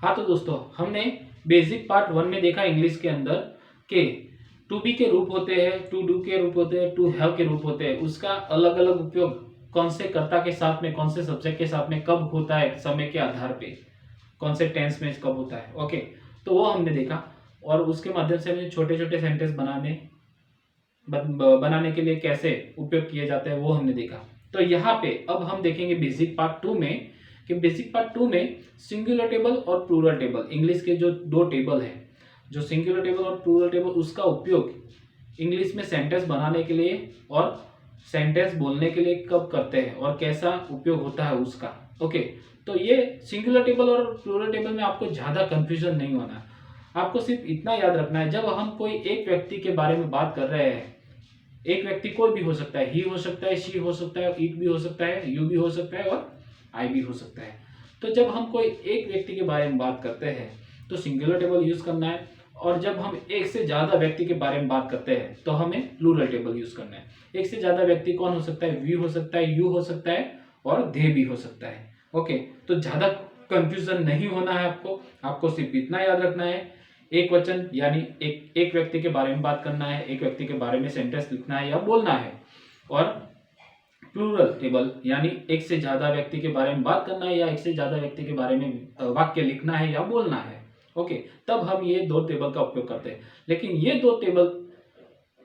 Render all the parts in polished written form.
हाँ तो दोस्तों, हमने बेसिक पार्ट 1 में देखा इंग्लिश के अंदर के टू बी के रूप होते हैं, टू डू के रूप होते हैं, टू हैव के रूप होते हैं। उसका अलग अलग उपयोग कौन से कर्ता के साथ में, कौन से सब्जेक्ट के साथ में कब होता है, समय के आधार पे कौन से टेंस में कब होता है। ओके, तो वो हमने देखा और उसके माध्यम से हमने छोटे छोटे सेंटेंस बनाने के लिए कैसे उपयोग किए जाते हैं वो हमने देखा। तो यहाँ पे अब हम देखेंगे बेसिक पार्ट 2 में कि बेसिक पार्ट 2 में सिंगुलर टेबल और प्लूरल टेबल, इंग्लिश के जो दो टेबल है, जो सिंगुलर टेबल और प्लूरल टेबल, उसका उपयोग इंग्लिश में सेंटेंस बनाने के लिए और सेंटेंस बोलने के लिए कब करते हैं और कैसा उपयोग होता है उसका। ओके, तो ये सिंगुलर टेबल और प्लूरल टेबल में आपको ज्यादा कंफ्यूजन नहीं होना। आपको सिर्फ इतना याद रखना है, जब हम कोई एक व्यक्ति के बारे में बात कर रहे हैं, एक व्यक्ति कोई भी हो सकता है, ही हो सकता है, शी हो सकता है, इट भी हो सकता है, यू भी हो सकता है और आई भी हो सकता है। तो जब हम कोई एक व्यक्ति के बारे में बात करते हैं तो सिंगुलर टेबल यूज करना है, और जब हम एक से ज्यादा व्यक्ति के बारे में बात करते हैं तो हमें प्लूरल टेबल यूज करना है। एक से ज्यादा व्यक्ति कौन हो सकता है? वी हो सकता है, यू हो सकता है और दे भी हो सकता है। ओके, तो ज्यादा कंफ्यूजन नहीं होना है आपको सिर्फ इतना याद रखना है, एक वचन यानी एक व्यक्ति के बारे में बात करना है, एक व्यक्ति के बारे में सेंटेंस लिखना है या बोलना है, और प्लूरल टेबल यानी एक से ज्यादा व्यक्ति के बारे में बात करना है या एक से ज्यादा व्यक्ति के बारे में वाक्य लिखना है या बोलना है। ओके, तब हम ये दो टेबल का उपयोग करते हैं। लेकिन ये दो टेबल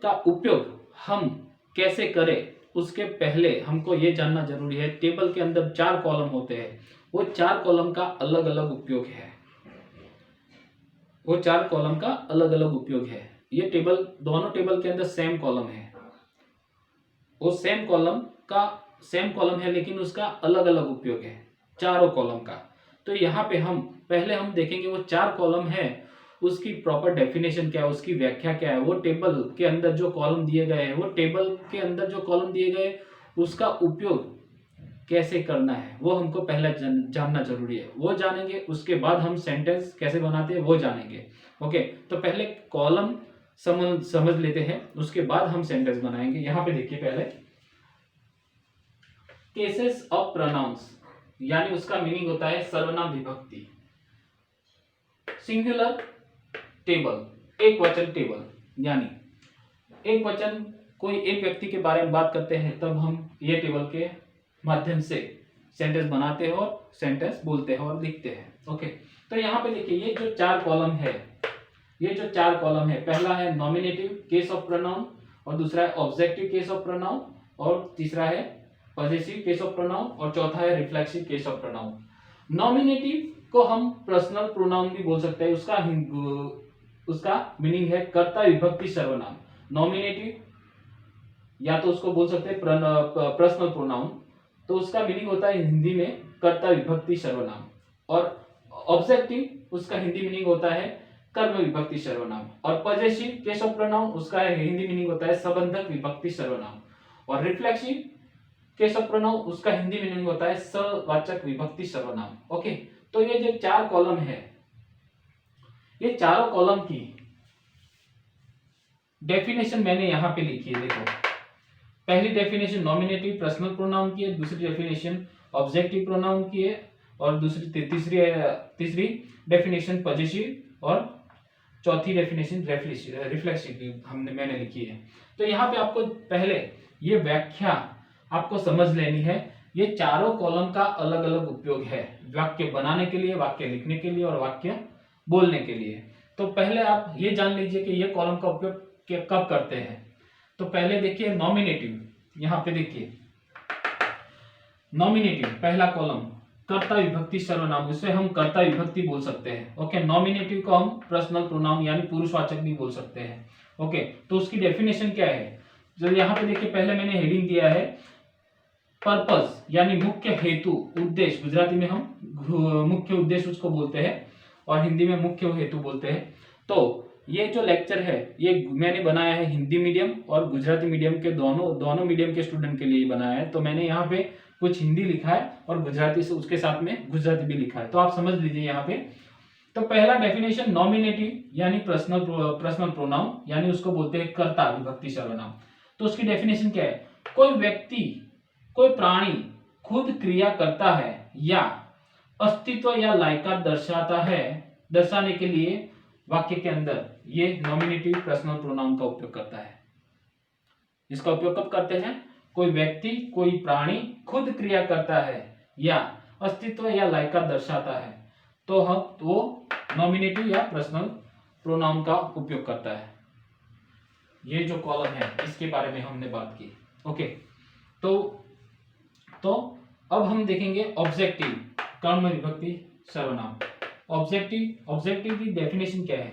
का उपयोग हम कैसे करें उसके पहले हमको ये जानना जरूरी है, टेबल के अंदर 4 कॉलम होते हैं, वो 4 कॉलम का अलग अलग उपयोग है। वो 4 कॉलम का अलग अलग उपयोग है। ये टेबल, दोनों टेबल के अंदर सेम कॉलम है, वो सेम कॉलम है लेकिन उसका अलग अलग उपयोग है चारों कॉलम का। तो यहाँ पे हम देखेंगे वो 4 कॉलम है, उसकी प्रॉपर डेफिनेशन क्या है, उसकी व्याख्या क्या है, वो टेबल के अंदर जो कॉलम दिए गए हैं, वो टेबल के अंदर जो कॉलम दिए गए उसका उपयोग कैसे करना है वो हमको पहले जानना जरूरी है। वो जानेंगे उसके बाद हम सेंटेंस कैसे बनाते हैं वो जानेंगे। ओके, तो पहले कॉलम समझ लेते हैं, उसके बाद हम सेंटेंस बनाएंगे। यहाँ पे देखिए, पहले केसेस ऑफ प्रोनाउंस यानी उसका मीनिंग होता है सर्वनाम विभक्ति। सिंगुलर टेबल, एक वचन टेबल, यानी एक वचन कोई एक व्यक्ति के बारे में बात करते हैं तब हम ये टेबल के माध्यम से सेंटेंस बनाते हैं और सेंटेंस बोलते हैं और लिखते हैं। ओके, तो यहाँ पे देखिए ये जो 4 कॉलम है, पहला है नॉमिनेटिव केस ऑफ प्रोनाउन, और दूसरा है ऑब्जेक्टिव केस ऑफ प्रोनाउन, और तीसरा है पॉजेसिव केस ऑफ प्रोनाउन, और चौथा है reflexive case of pronoun. Nominative को हम पर्सनल प्रोनाउन भी बोल सकते हैं, उसका मीनिंग है कर्ता विभक्ति सर्वनाम। नॉमिनेटिव या तो उसको बोल सकते हैं पर्सनल प्रोनाउन, तो उसका मीनिंग होता है हिंदी में कर्ता विभक्ति सर्वनाम, और ऑब्जेक्टिव उसका हिंदी मीनिंग होता है कर्म विभक्ति सर्वनाम, और पॉजेसिव केस ऑफ प्रोनाउन उसका हिंदी मीनिंग होता है संबंधक विभक्ति सर्वनाम, और रिफ्लेक्सिव केस ऑफ प्रोनाउन उसका हिंदी मीनिंग होता है सवाचक विभक्ति सर्वनाम। ओके, तो ये जो 4 कॉलम है, ये चारों कॉलम की डेफिनेशन मैंने यहां पे लिखी है। देखो, पहली डेफिनेशन नॉमिनेटिव पर्सनल प्रोनाउन की है, दूसरी डेफिनेशन ऑब्जेक्टिव प्रोनाउन की है, और तीसरी डेफिनेशन पॉजेसिव, और चौथी डेफिनेशन रिफ्लेक्सिव मैंने लिखी है। तो यहाँ पे आपको पहले ये व्याख्या आपको समझ लेनी है। ये चारों कॉलम का अलग अलग उपयोग है, वाक्य बनाने के लिए, वाक्य लिखने के लिए और वाक्य बोलने के लिए। तो पहले आप ये जान लीजिए कि ये कॉलम का उपयोग कब करते हैं। तो पहले देखिए नॉमिनेटिव, यहाँ पे देखिए नॉमिनेटिव पहला कॉलम कर्ता विभक्ति सर्वनाम, उसे हम कर्ता विभक्ति बोल सकते हैं। ओके, नॉमिनेटिव को हम पर्सनल प्रोनाउन यानी पुरुषवाचक भी बोल सकते हैं। ओके, तो उसकी डेफिनेशन क्या है, जो यहाँ पे देखिए पहले मैंने हेडिंग दिया है पर्पस यानी मुख्य हेतु, उद्देश्य, गुजराती में हम मुख्य उद्देश्य उसको बोलते हैं और हिंदी में मुख्य हेतु बोलते हैं। तो ये जो लेक्चर है ये मैंने बनाया है हिंदी मीडियम और गुजराती मीडियम के दोनों मीडियम के स्टूडेंट के लिए बनाया है। तो मैंने यहाँ पे कुछ हिंदी लिखा है और गुजराती से उसके साथ में गुजराती भी लिखा है, तो आप समझ लीजिए यहाँ पे। तो पहला डेफिनेशन नॉमिनेटिव यानी पर्सनल प्रोनाउन यानी उसको बोलते हैं कर्ता विभक्ति सर्वनाम। तो उसकी डेफिनेशन क्या है, कोई व्यक्ति, कोई प्राणी खुद क्रिया करता है या अस्तित्व या लायकात दर्शाने के लिए वाक्य के अंदर ये नॉमिनेटिव पर्सनल प्रोनाउन का उपयोग करता है। इसका उपयोग कब करते हैं? कोई व्यक्ति, कोई प्राणी खुद क्रिया करता है या अस्तित्व या लायकात दर्शाता है तो वो नॉमिनेटिव या पर्सनल प्रोनाउन का उपयोग करता है। ये जो कॉलम है इसके बारे में हमने बात की। ओके, तो अब हम देखेंगे ऑब्जेक्टिव कर्म विभक्ति सर्वनाम। ऑब्जेक्टिव की डेफिनेशन क्या है?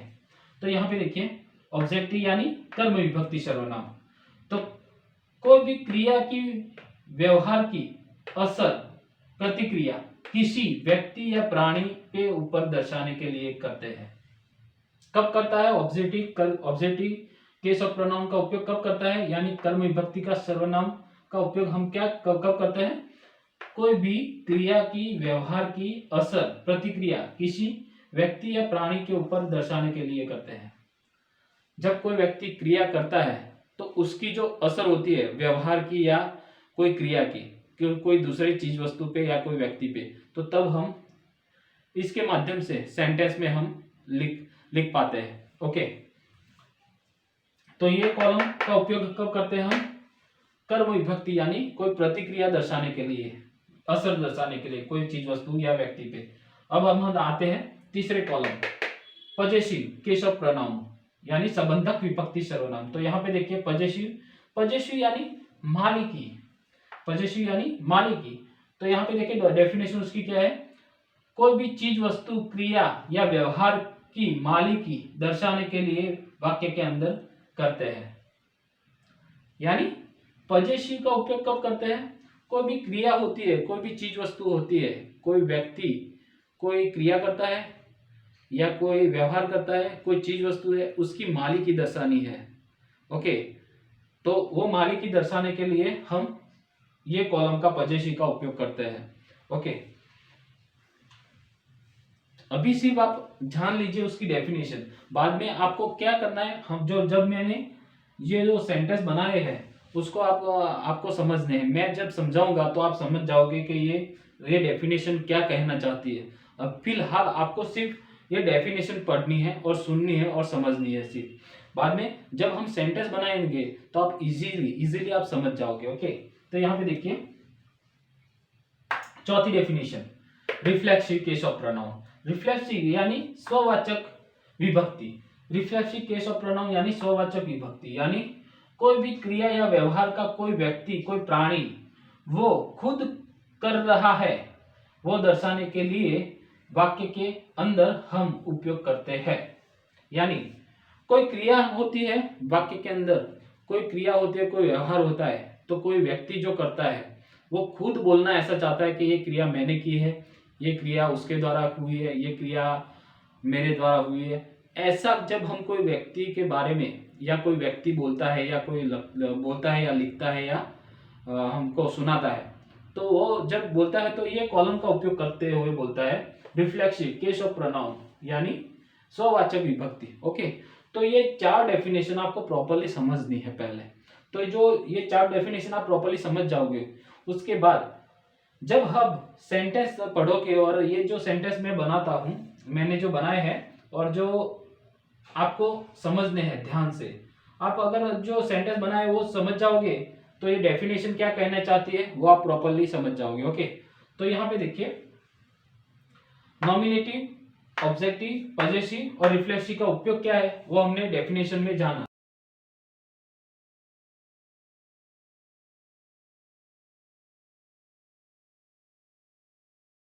तो यहाँ पे देखिए, ऑब्जेक्टिव यानी कर्म विभक्ति सर्वनाम। तो कोई भी क्रिया की व्यवहार की असर प्रतिक्रिया किसी व्यक्ति या प्राणी के ऊपर दर्शाने के लिए करते हैं। कब करता है? ऑब्जेक्टिव केस ऑफ प्रोनाउन का उपयोग कब करता है? यानी कर्म विभक्ति का सर्वनाम का उपयोग हम कब करते हैं? कोई भी क्रिया की व्यवहार की असर प्रतिक्रिया किसी व्यक्ति या प्राणी के ऊपर दर्शाने के लिए करते हैं। जब कोई व्यक्ति क्रिया करता है तो उसकी जो असर होती है व्यवहार की या कोई क्रिया की, कोई दूसरी चीज वस्तु पे या कोई व्यक्ति पे, तो तब हम इसके माध्यम से सेंटेंस में हम लिख पाते हैं। ओके, तो ये कॉलम का उपयोग कब करते हैं हम? कर्म विभक्ति यानी कोई प्रतिक्रिया दर्शाने के लिए, असर दर्शाने के लिए कोई चीज वस्तु या व्यक्ति पे। अब हम आते हैं तीसरे column, possessive case of pronoun यानी संबंधक विभक्ति सर्वनाम। तो यहाँ पे देखिए, पजेसिव यानी मालिकी, पजेसिव यानी मालिकी। तो यहाँ पे देखिए डेफिनेशन उसकी क्या है? कोई भी चीज वस्तु क्रिया या व्यवहार की मालिकी दर्शाने के लिए वाक्य के अंदर करते हैं। यानी पजेसिव का उपयोग कब करते हैं? कोई भी क्रिया होती है, कोई भी चीज वस्तु होती है, कोई व्यक्ति कोई क्रिया करता है या कोई व्यवहार करता है, कोई चीज वस्तु है, उसकी मालिकी दर्शानी है। ओके, तो वो मालिकी दर्शाने के लिए हम ये कॉलम का पजेसिव का उपयोग करते हैं। ओके, अभी सिर्फ आप जान लीजिए उसकी डेफिनेशन, बाद में आपको क्या करना है, हम जब मैंने ये जो सेंटेंस बनाए हैं उसको आपको समझने हैं। मैं जब समझाऊंगा तो आप समझ जाओगे कि ये डेफिनेशन क्या कहना चाहती है। अब फिलहाल आपको सिर्फ ये डेफिनेशन पढ़नी है और सुननी है और समझनी है सिर्फ। बाद में जब हम सेंटेंस बनाएंगे तो आप इजीली आप समझ जाओगे। ओके, तो यहाँ पे देखिए चौथी definition, reflexive case of pronoun. Reflexive यानी स्ववाचक विभक्ति। रिफ्लेक्सिव केस ऑफ प्रोनाउन यानी स्ववाचक विभक्ति, यानी कोई भी क्रिया या व्यवहार का कोई व्यक्ति, कोई प्राणी वो खुद कर रहा है, वो दर्शाने के लिए वाक्य के अंदर हम उपयोग करते हैं। यानी कोई क्रिया होती है वाक्य के अंदर, कोई क्रिया होती है, कोई व्यवहार होता है, तो कोई व्यक्ति जो करता है वो खुद बोलना ऐसा चाहता है कि ये क्रिया मैंने की है, ये क्रिया उसके द्वारा हुई है, ये क्रिया मेरे द्वारा हुई है। ऐसा जब हम कोई व्यक्ति के बारे में या कोई व्यक्ति बोलता है या कोई बोलता है या लिखता है या हमको सुनाता है, तो वो जब बोलता है तो ये कॉलम का उपयोग करते हुए बोलता है रिफ्लेक्सिव केस ऑफ प्रोनाउन यानी स्ववाचक विभक्ति। ओके, तो ये चार डेफिनेशन आपको प्रॉपर्ली समझनी है पहले। तो जो ये चार डेफिनेशन आप प्रॉपर्ली समझ जाओगे, उसके बाद जब हम सेंटेंस पढ़ोगे और ये जो सेंटेंस मैं बनाता हूं, मैंने जो बनाए हैं और जो आपको समझने हैं ध्यान से, आप अगर जो सेंटेंस बनाए वो समझ जाओगे तो ये डेफिनेशन क्या कहना चाहती है वो आप प्रॉपर्ली समझ जाओगे। ओके, तो यहाँ पे देखिए नॉमिनेटिव, ऑब्जेक्टिव, पजेसिव और रिफ्लेक्सिव का उपयोग क्या है वो हमने डेफिनेशन में जाना।